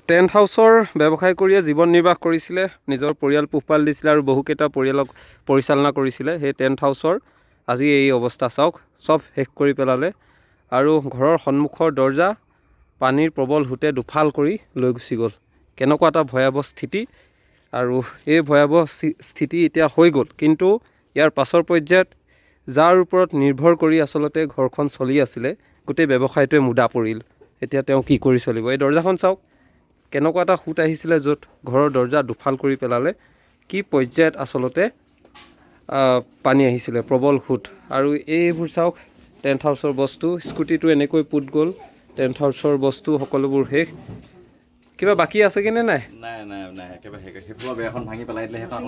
Tent হাউচৰ ব্যৱসায় কৰিয়ে জীৱন নিৰ্বাহ কৰিছিলে, নিজৰ পৰিয়াল পোহপাল দিছিলে আৰু বহুকেইটা পৰিয়ালক পৰিচালনা কৰিছিলে। সেই টেণ্ট হাউচৰ আজি এই অৱস্থা চাওক, চব শেষ কৰি পেলালে আৰু ঘৰৰ সন্মুখৰ দৰ্জা পানীৰ প্ৰবল সোঁতে দুফাল কৰি লৈ গুচি গ'ল। কেনেকুৱা এটা ভয়াৱহ স্থিতি, আৰু এই ভয়াৱহ স্থিতি এতিয়া হৈ গ'ল। কিন্তু ইয়াৰ পাছৰ পৰ্যায়ত যাৰ ওপৰত নিৰ্ভৰ কৰি আচলতে ঘৰখন চলি আছিলে, গোটেই ব্যৱসায়টোৱে মুদা পৰিল। এতিয়া তেওঁ কি কৰি চলিব? এই দৰ্জাখন চাওক, কেনেকুৱা এটা সোঁত আহিছিলে য'ত ঘৰৰ দৰ্জা দুফাল কৰি পেলালে। কি পৰ্যায়ত আচলতে পানী আহিছিলে, প্ৰবল সোঁত। আৰু এইবোৰ চাওক, টেণ্ট হাউচৰ বস্তু, স্কুটিটো এনেকৈ পুত গ'ল, টেণ্ট হাউচৰ বস্তু সকলোবোৰ শেষ। কিবা বাকী আছে কিনে নাই? নাই নাই নাই, একেবাৰে সেইবোৰ বেয়াখন ভাঙি পেলাই দিলে। সেইখন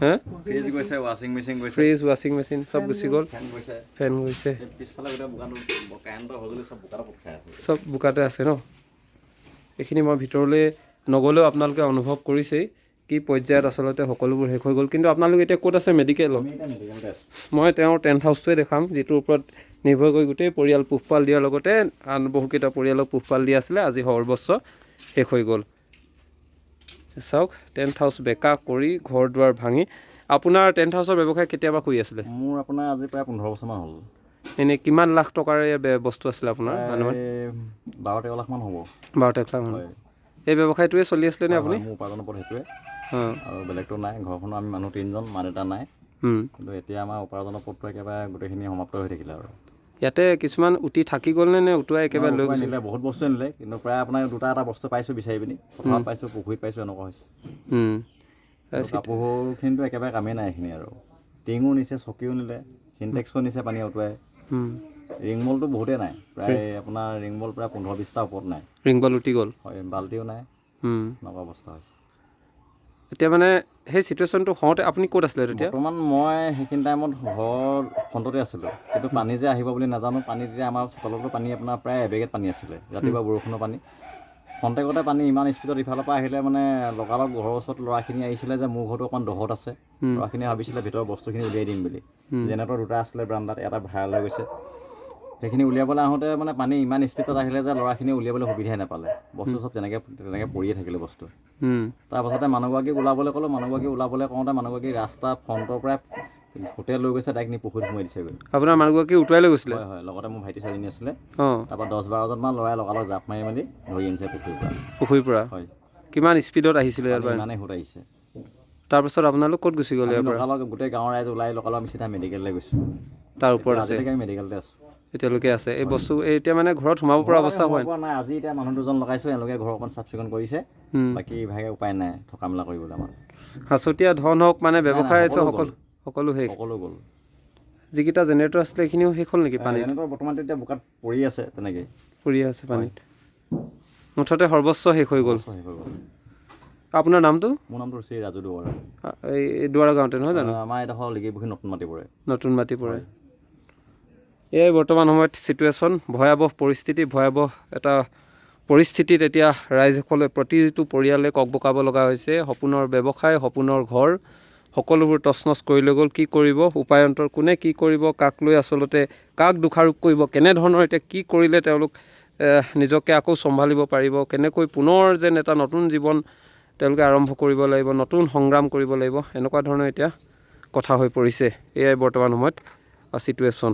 হে, ফ্ৰিজ গৈছে, ৱাশ্বিং মেচিন গৈছে, ফ্ৰিজ ৱাশ্বিং মেচিন চব গুচি গ'ল, ফেন গৈছে, পিছফালে গোটেই কাৰেণ্টৰ সঁজুলি চব বোকাতে পোত খাই আছে, চব বোকাতে আছে ন। এইখিনি মই ভিতৰলৈ নগ'লেও আপোনালোকে অনুভৱ কৰিছেই কি পৰ্যায়ত আচলতে সকলোবোৰ শেষ হৈ গ'ল। কিন্তু আপোনালোক এতিয়া ক'ত আছে? মেডিকেলত। মই তেওঁৰ টেণ্ট হাউচটোৱে দেখাম, যিটোৰ ওপৰত নিৰ্ভৰ কৰি গোটেই পৰিয়াল পোহপাল দিয়াৰ লগতে আন বহুকেইটা পৰিয়ালক পোহপাল দিয়া আছিলে। আজি সৰ্বস্ব শেষ হৈ গ'ল। চাওক, টেণ্ট হাউচ বেকা কৰি ঘৰ দুৱাৰ ভাঙি। আপোনাৰ টেণ্ট হাউচৰ ব্যৱসায় কেতিয়াবা কৰি আছিলে? মোৰ আপোনাৰ আজি প্ৰায় 15 বছৰমান হ'ল। এনেই কিমান লাখ টকাৰ বস্তু আছিলে আপোনাৰ? 12-13 লাখমান হ'ব। 12-13 লাখ। এই ব্যৱসায়টোৱে চলি আছিলে নে আপুনি? মোৰ উপাৰ্জনৰ পথ সেইটোৱে, আৰু বেলেগটো নাই। ঘৰখনো আমি মানুহ 3জন, মা দেউতা নাই। কিন্তু এতিয়া আমাৰ উপাৰ্জনৰ পথটো একেবাৰে গোটেইখিনি সমাপ্ত হৈ থাকিলে। আৰু ইয়াতে কিছুমান উটি থাকি গ'ল নে উটুৱাই একেবাৰে লৈ গৈছে? নিলে, বহুত বস্তু নিলে, কিন্তু প্ৰায় আপোনাৰ দুটা এটা বস্তু পাইছোঁ বিচাৰি পিনি। পথাৰত পাইছোঁ, পুখুৰীত পাইছোঁ, এনেকুৱা হৈছে। কাপোৰখিনিতো একেবাৰে কামেই নাই এইখিনি। আৰু টিঙো নিছে, চকীও নিলে, চিনটেক্সো নিছে পানী উটুৱাই। ৰিং বলটো বহুতেই নাই, প্ৰায় আপোনাৰ ৰিং বল প্ৰায় 15-20টা ওপৰত নাই। ৰিং বল উটি গ'ল, হয়, বাল্টিও নাই, এনেকুৱা অৱস্থা হৈছে। এতিয়া মানে সেই চিটুৱেশ্যনটো হওঁতে আপুনি ক'ত আছিলে তেতিয়া? বৰ্তমান মই সেইখিনি টাইমত ঘৰ ফ্ৰণ্টতে আছিলোঁ, কিন্তু পানী যে আহিব বুলি নাজানো। পানী তেতিয়া আমাৰ চোতালতো পানী আপোনাৰ প্ৰায় এবেগেট পানী আছিলে, ৰাতিপুৱা বৰষুণৰ পানী। খন্তেকতে পানী ইমান স্পীডত ইফালৰ পৰা আহিলে, মানে লগালগ ঘৰৰ ওচৰত ল'ৰাখিনি আহিছিলে যে মোৰ ঘৰটো অকণমান দহত আছে। ল'ৰাখিনি ভাবিছিলে ভিতৰৰ বস্তুখিনি উলিয়াই দিম বুলি। জেনেৰেটৰ দুটা আছিলে বাৰান্দাত, এটা ভাড়া লৈ গৈছে। সেইখিনি উলিয়াবলৈ আহোঁতে মানে পানী ইমান স্পীডত আহিলে যে ল'ৰাখিনি উলিয়াবলৈ সুবিধাই নাপালে। বস্তু চব তেনেকৈ পৰিয়ে থাকিলে বস্তু। তাৰপাছতে মানুহগৰাকীক ওলাবলৈ ক'লোঁ, মানুহগৰাকী ওলাবলৈ কওঁতে মানুহগৰাকী ৰাস্তা ফ্ৰণ্টৰ পৰাই হোটেল লৈ গৈছে, ডাইৰেক্ট নি পুখুৰীত সোমাই দিছেগৈ। আপোনাৰ মানুহগৰাকী উটুৱাই লৈ গৈছিলে? হয় হয়, লগতে মোৰ ভাইটি ছোৱালীজনী আছিলে। তাৰপৰা 10-12জনমান ল'ৰাই লগালগ জাপ মাৰি মেলি ধৰি আনিছে পুখুৰীৰ পৰা। হয়। কিমান স্পীডত আহিছিলে? ইমানেই সোঁত আহিছে। তাৰপাছত আপোনালোক ক'ত গুচি গ'ল? লগালগ গোটেই গাঁৱৰ ৰাইজ ওলাই লগালগ আমি চিধা মেডিকেললৈ গৈছোঁ। তাৰ ওপৰত আছে? আজিলৈকে আমি মেডিকেলতে আছোঁ। এতিয়ালৈকে আছে এই বস্তু? এতিয়া মানে ঘৰত সোমাব পৰা অৱস্থা হয় নাই। আজি এতিয়া মানুহ দুজন লগাইছোঁ, এওঁলোকে ঘৰ অকণ চাফ চিকুণ কৰিছে। বাকী ইভাগে উপায় নাই থকা মেলা কৰিবলৈ আমাৰ। সাঁচতীয়া ধন হওক, মানে ব্যৱসায় সকলো শেষ, সকলো গ'ল। যিকেইটা জেনেৰেটৰ আছিলে সেইখিনিও শেষ হ'ল নেকি? পানী জেনেৰেটৰ বৰ্তমান এতিয়া বোকাত পৰি আছে, তেনেকৈ পৰি আছে পানীত। মুঠতে সৰ্বস্ব শেষ হৈ গ'ল। আপোনাৰ নামটো? মোৰ নামটো শ্ৰী ৰাজু দুৱৰা। এই দুৱৰা গাঁৱতে নহয় জানো? আমাৰ এডোখৰ লিগিপুখুৰী নতুন মাটি পৰে। নতুন মাটি পৰে। এয়াই বৰ্তমান সময়ত চিটুৱেশ্যন, ভয়াৱহ পৰিস্থিতি, ভয়াৱহ এটা পৰিস্থিতিত এতিয়া ৰাইজসকলে, প্ৰতিটো পৰিয়ালে ককবকাব লগা হৈছে। সপোনৰ ব্যৱসায়, সপোনৰ ঘৰ সকলোবোৰ তছনছ কৰি লৈ গ'ল। কি কৰিব উপায়ন্তৰ? কোনে কি কৰিব? কাক লৈ আচলতে কাক দোষাৰোপ কৰিব? কেনেধৰণৰ এতিয়া কি কৰিলে তেওঁলোক নিজকে আকৌ চম্ভালিব পাৰিব? কেনেকৈ পুনৰ যেন এটা নতুন জীৱন তেওঁলোকে আৰম্ভ কৰিব লাগিব, নতুন সংগ্ৰাম কৰিব লাগিব, এনেকুৱা ধৰণৰ এতিয়া কথা হৈ পৰিছে। এয়াই বৰ্তমান সময়ত চিটুৱেশ্যন।